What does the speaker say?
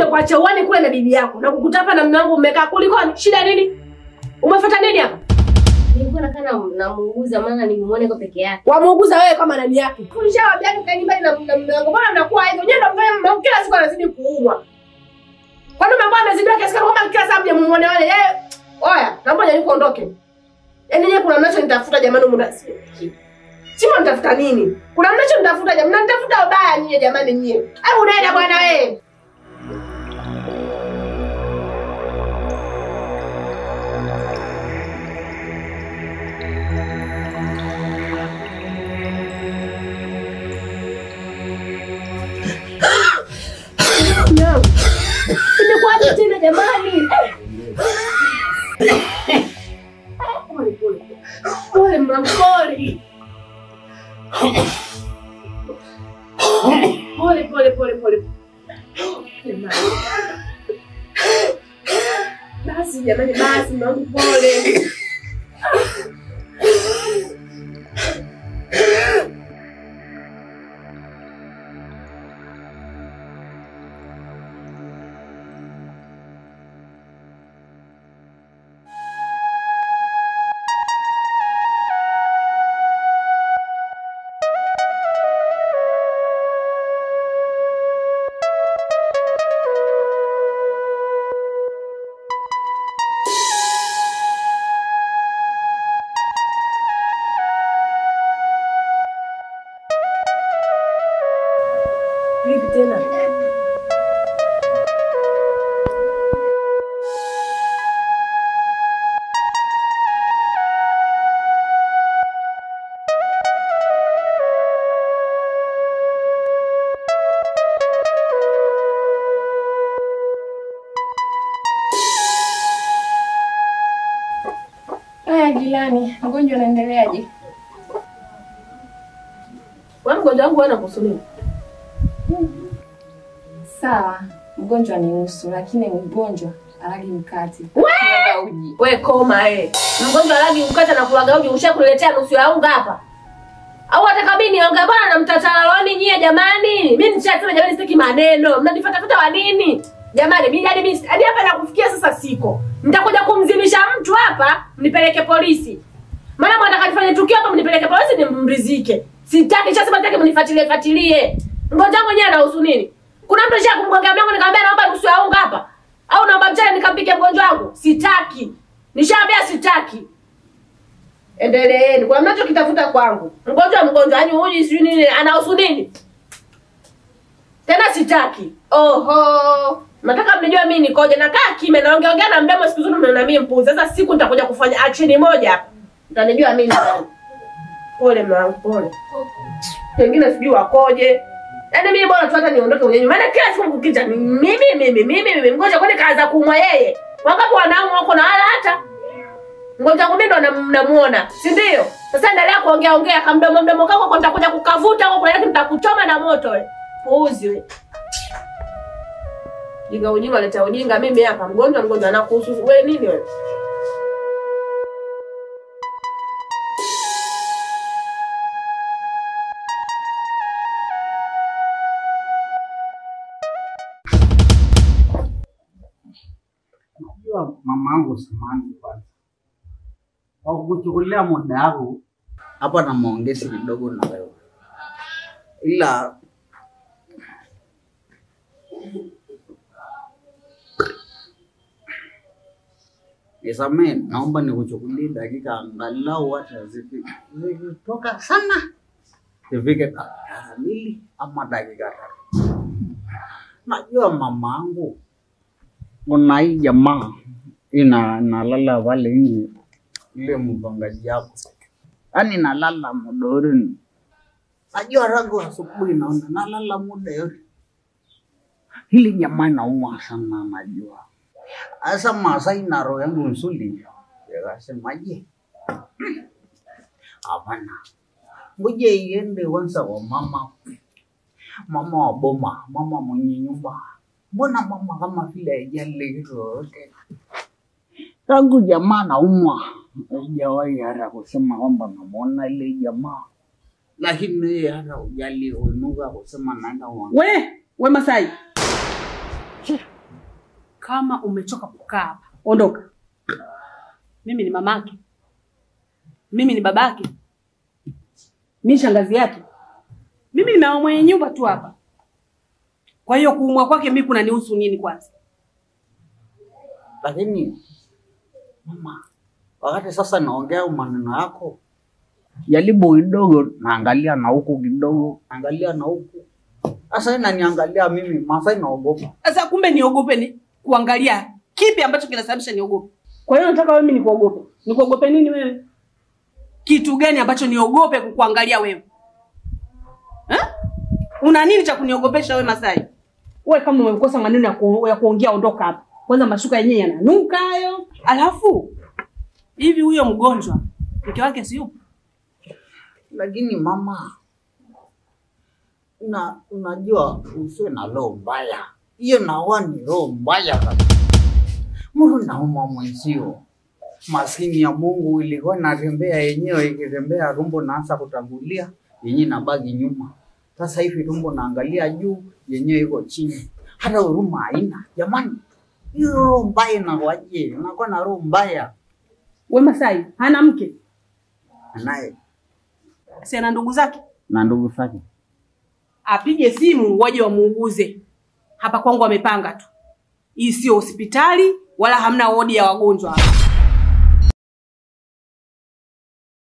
nimekuacha uani kule na bibi yako na kukuta hapa na mume wangu mmekaa kuliko shida nini? Umefuata nini hapa? Nilikuwa nakana namuuguza maana nimuone kwa peke yake. Wamuuguza wewe kama nani yake? Kulishawaambia yake kaeni mbali na mume wangu. Mbona mnakuwa hivyo? Nyewe ndio mfanye mume wangu kila siku anazidi kuumwa. Kwani mume wangu amezidi kiasi kama kila saa mje muone wale yeye. Oya, naomba nyinyi kuondoke. Yaani yeye kuna mnacho nitafuta jamani mnasikia. Sima nitafuta nini? Kuna mnacho nitafuta jamani, mnanitafuta ubaya nyinyi jamani nyinyi. Hebu unaenda bwana wewe. No. Nimekuacha tena jamani. Pole mangori. Pole. Basi jamani, basi mangu pole. Vipi tena? Haya Jilani, mgonjwa anaendeleaje? Wewe mgonjwa wangu ana kusuni. Sawa, mgonjwa ni nusu lakini mgonjwa alagi mkate. Uji. Wewe koma Mgonjwa alagi mkate na kulaga uji ushakuletea nusu ya unga hapa. Au hata kabini niongea bwana na mtataloni nyie jamani. Mimi nishatsema jamani sitaki maneno. Mnanifuata wa nini? Jamani mimi hadi hapa nakufikia sasa siko. Nitakuja kumzimisha mtu hapa, mnipeleke polisi. Maana mnataka nifanye tukio hapa mnipeleke polisi nimrizike. Sitaki sasa sitaki mnifuatilie. Mgonjwa mwenyewe anahusu nini? Kuna mtu shaka kumgonga mlango nikamwambia naomba nusu ya unga hapa. Au naomba mchele nikampike mgonjwa wangu? Sitaki. Nishaambia sitaki. Endeleeni. Kwa mnacho kitafuta kwangu. Mgonjwa yani huyu sijui nini anahusu nini? Tena sitaki. Oho. Nataka mnijue mimi nikoje nakaa kimya naongea na mdomo siku zote mnaona mimi mpuzi. Sasa siku nitakuja kufanya action moja hapa. Mtanijua mimi nani. Pole mwanangu pole. Wengine sijui wakoje. Yaani mimi bora tu hata niondoke kwenye nyumba. Maana kila siku mkija mimi mgonjwa kwani kaanza kuumwa yeye. Wangapi wanaume wako na wala hata. Mgonjwa wangu mimi ndo mnamuona, si ndio? Sasa endelea kuongea kama mdomo kako kwa nitakuja kukavuta huko kwa nitakuchoma na moto wewe. Puuzi wewe. Ujinga aleta ujinga mimi hapa mgonjwa anakuhusu wewe nini wewe? Mamangu samani kwanza. Kwa kuchukulia muda wangu hapa na maongezi kidogo na wewe. Ila nisamee, naomba nikuchukulie dakika angalau hata zikitoka sana. Zifike dakika 2 ama dakika 3. Najua mamangu kuna hii jamaa inalala wale nje ile mpangaji yako. Yaani nalala modorini. Najua rangu asubuhi naona nalala muda yote. Hili jamaa inauma sana najua. Asa Masai na roho yangu nsuli. Yakasemaje? Hapana. Ngoja iende kwanza kwa mama. Mama wa boma, mama mwenye nyumba. Mbona mama kama vile haijali yote? Tangu jamaa naumwa. Hajawahi hata kusema kwamba namuona ile jamaa. Lakini yeye hata ujali unuka kusema naenda wangu. We Masai. Kama umechoka kukaa hapa, ondoka. Mimi ni mamake. Mimi ni babake. Mimi shangazi yake. Mimi ni mama mwenye nyumba tu hapa. Kwa hiyo kuumwa kwake mimi kunanihusu nini kwanza? Lakini mama, wakati sasa naongea maneno yako, jaribu kidogo, naangalia na huku kidogo, naangalia na huku. Sasa inaniangalia mimi, Masai naogopa. Sasa kumbe niogope ni kuangalia kipi ambacho kinasababisha niogope? Kwa hiyo nataka wewe mimi nikuogope. Nikuogope nini wewe? Kitu gani ambacho niogope kukuangalia wewe? Una nini cha kuniogopesha wewe Masai? Wewe kama umekosa maneno ya kuongea ondoka hapa. Kwanza mashuka yenyewe yananuka hayo. Alafu hivi huyo mgonjwa mke wake si yupo? Lakini mama, unajua usiwe na roho mbaya. Hiyo nawa ni roho mbaya kabisa. Mungu nauma mwenzio. Maskini ya Mungu ilikuwa natembea yenyewe, ikitembea rumbo naanza kutangulia, yenyewe nabaki nyuma. Sasa hivi rumbo naangalia juu, yenyewe iko chini. Hata huruma haina. Jamani, hiyo roho mbaya na waje, unakuwa na roho mbaya. Wewe Masai, hana mke? Anaye. Si ana ndugu zake? Na ndugu zake. Apige simu waje wamuuguze. Hapa kwangu wamepanga tu. Hii sio hospitali wala hamna wodi ya wagonjwa hapa.